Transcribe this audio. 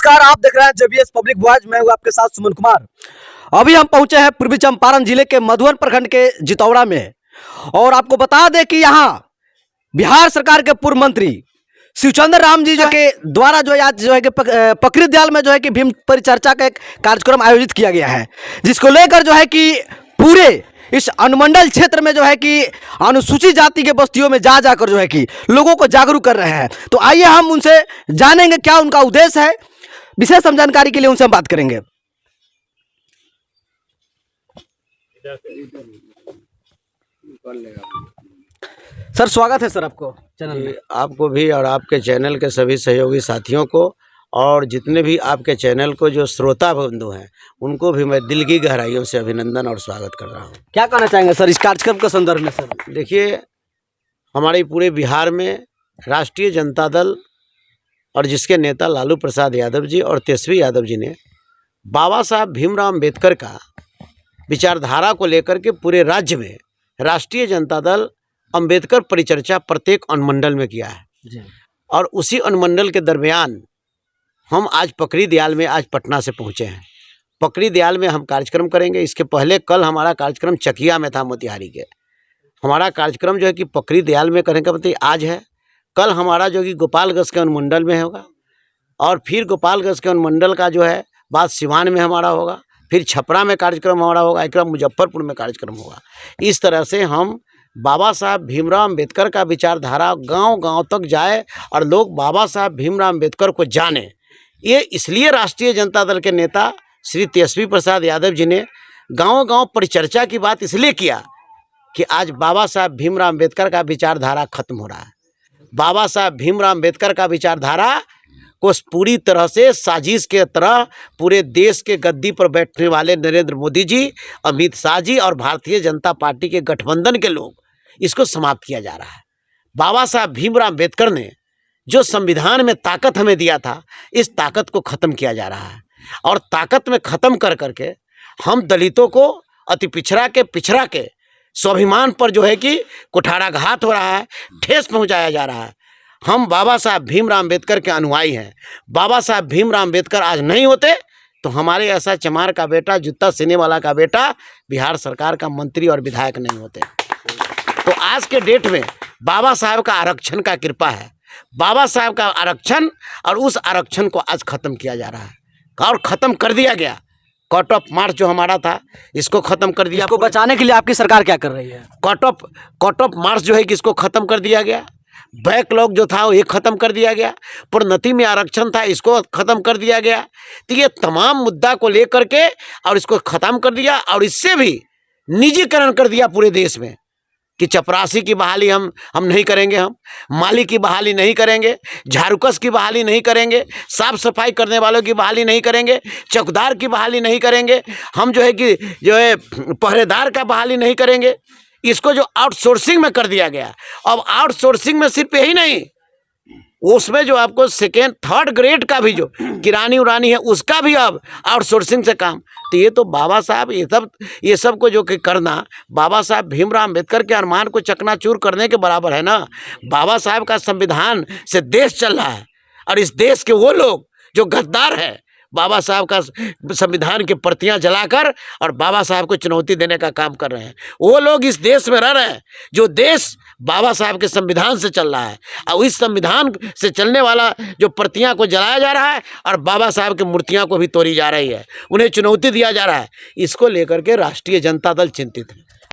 नमस्कार, आप देख रहे हैं जेबीएस पब्लिक वॉइस। मैं हूं आपके साथ सुमन कुमार। अभी हम पहुंचे हैं पूर्वी चंपारण जिले के मधुबन प्रखंड के जितौड़ा में, और आपको बता दें कि यहां बिहार सरकार के पूर्व मंत्री शिवचंद्र राम जी जो के द्वारा जो है आज जो है कि पकड़ी दयाल में जो है कि भीम परिचर्चा का एक कार्यक्रम आयोजित किया गया है, जिसको लेकर जो है कि पूरे इस अनुमंडल क्षेत्र में जो है कि अनुसूचित जाति के बस्तियों में जा जाकर जो है कि लोगों को जागरूक कर रहे हैं। तो आइए हम उनसे जानेंगे क्या उनका उद्देश्य है। विशेष हम जानकारी के लिए उनसे हम बात करेंगे। सर, स्वागत है सर आपको चैनल में। आपको भी और आपके चैनल के सभी सहयोगी साथियों को और जितने भी आपके चैनल को जो श्रोता बंधु हैं उनको भी मैं दिल की गहराइयों से अभिनंदन और स्वागत कर रहा हूं। क्या कहना चाहेंगे सर इस कार्यक्रम के संदर्भ में? सर देखिए, हमारे पूरे बिहार में राष्ट्रीय जनता दल और जिसके नेता लालू प्रसाद यादव जी और तेजस्वी यादव जी ने बाबा साहब भीमराव अम्बेडकर का विचारधारा को लेकर के पूरे राज्य में राष्ट्रीय जनता दल अम्बेडकर परिचर्चा प्रत्येक अनुमंडल में किया है जी। और उसी अनुमंडल के दरमियान हम आज पकड़ी दयाल में आज पटना से पहुंचे हैं। पकड़ी दयाल में हम कार्यक्रम करेंगे। इसके पहले कल हमारा कार्यक्रम चकिया में था, मोतिहारी के। हमारा कार्यक्रम जो है कि पकड़ी दयाल में करने का मतलब आज है। कल हमारा जो कि गोपालगंज के अनुमंडल में होगा और फिर गोपालगंज के अनुमंडल का जो है बाद सिवान में हमारा होगा, फिर छपरा में कार्यक्रम हमारा होगा, एक मुजफ्फरपुर में कार्यक्रम होगा। इस तरह से हम बाबा साहब भीमराव अम्बेडकर का विचारधारा गांव-गांव तक जाए और लोग बाबा साहब भीमराव अम्बेडकर को जाने। ये इसलिए राष्ट्रीय जनता दल के नेता श्री तेजस्वी प्रसाद यादव जी ने गांव-गांव परिचर्चा की बात इसलिए किया कि आज बाबा साहब भीमराव अम्बेडकर का विचारधारा खत्म हो रहा है। बाबा साहब भीमराव अम्बेडकर का विचारधारा को पूरी तरह से साजिश के तरह पूरे देश के गद्दी पर बैठने वाले नरेंद्र मोदी जी, अमित शाह जी और भारतीय जनता पार्टी के गठबंधन के लोग इसको समाप्त किया जा रहा है। बाबा साहब भीमराव अम्बेडकर ने जो संविधान में ताकत हमें दिया था, इस ताकत को ख़त्म किया जा रहा है और ताकत में ख़त्म कर करके हम दलितों को अति पिछड़ा के स्वाभिमान पर जो है कि कुठाराघात हो रहा है, ठेस पहुंचाया जा रहा है। हम बाबा साहब भीमराव अम्बेडकर के अनुयायी हैं। बाबा साहब भीमराव अम्बेडकर आज नहीं होते तो हमारे ऐसा चमार का बेटा, जूता सीने वाला का बेटा बिहार सरकार का मंत्री और विधायक नहीं होते। तो आज के डेट में बाबा साहब का आरक्षण का कृपा है। बाबा साहब का आरक्षण और उस आरक्षण को आज ख़त्म किया जा रहा है और ख़त्म कर दिया गया। कट ऑफ मार्च जो हमारा था इसको ख़त्म कर दिया। इसको बचाने के लिए आपकी सरकार क्या कर रही है? कट ऑफ मार्च जो है कि इसको ख़त्म कर दिया गया। बैकलॉग जो था ये ख़त्म कर दिया गया। प्रोन्नति में आरक्षण था, इसको ख़त्म कर दिया गया। तो ये तमाम मुद्दा को लेकर के और इसको ख़त्म कर दिया और इससे भी निजीकरण कर दिया पूरे देश में कि चपरासी की बहाली हम नहीं करेंगे, हम माली की बहाली नहीं करेंगे, झाड़ूकस की बहाली नहीं करेंगे, साफ सफाई करने वालों की बहाली नहीं करेंगे, चौकीदार की बहाली नहीं करेंगे, हम जो है कि पहरेदार का बहाली नहीं करेंगे। इसको जो आउटसोर्सिंग में कर दिया गया। अब आउटसोर्सिंग में सिर्फ यही नहीं, उसमें जो आपको सेकेंड थर्ड ग्रेड का भी जो किरानी उरानी है उसका भी अब आउटसोर्सिंग से काम। तो ये तो बाबा साहब ये सब को जो कि करना बाबा साहब भीमराव अम्बेडकर के अरमान को चकनाचूर करने के बराबर है ना। बाबा साहब का संविधान से देश चल रहा है और इस देश के वो लोग जो गद्दार है बाबा साहब का संविधान की प्रतियां जलाकर और बाबा साहब को चुनौती देने का काम कर रहे हैं। वो लोग इस देश में रह रहे हैं जो देश बाबा साहब के संविधान से चल रहा है और इस संविधान से चलने वाला जो प्रतियां को जलाया जा रहा है और बाबा साहब की मूर्तियां को भी तोड़ी जा रही है, उन्हें चुनौती दिया जा रहा है। इसको लेकर के राष्ट्रीय जनता दल चिंतित है।